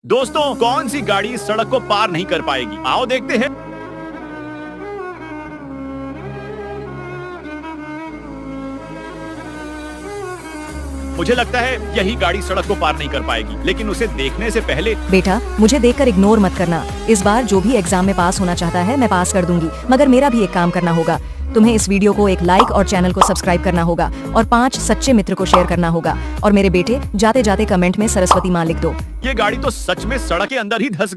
दोस्तों, कौन सी गाड़ी इस सड़क को पार नहीं कर पाएगी? आओ देखते हैं। मुझे लगता है यही गाड़ी सड़क को पार नहीं कर पाएगी, लेकिन उसे देखने से पहले बेटा, मुझे देखकर इग्नोर मत करना। इस बार जो भी एग्जाम में पास होना चाहता है मैं पास कर दूंगी, मगर मेरा भी एक काम करना होगा। तुम्हें इस वीडियो को एक लाइक और चैनल को सब्सक्राइब करना होगा और 5 सच्चे मित्र को शेयर करना होगा। और मेरे बेटे, जाते जाते कमेंट में सरस्वती माँ लिख दो। ये गाड़ी तो सच में सड़क के अंदर ही धंस गई।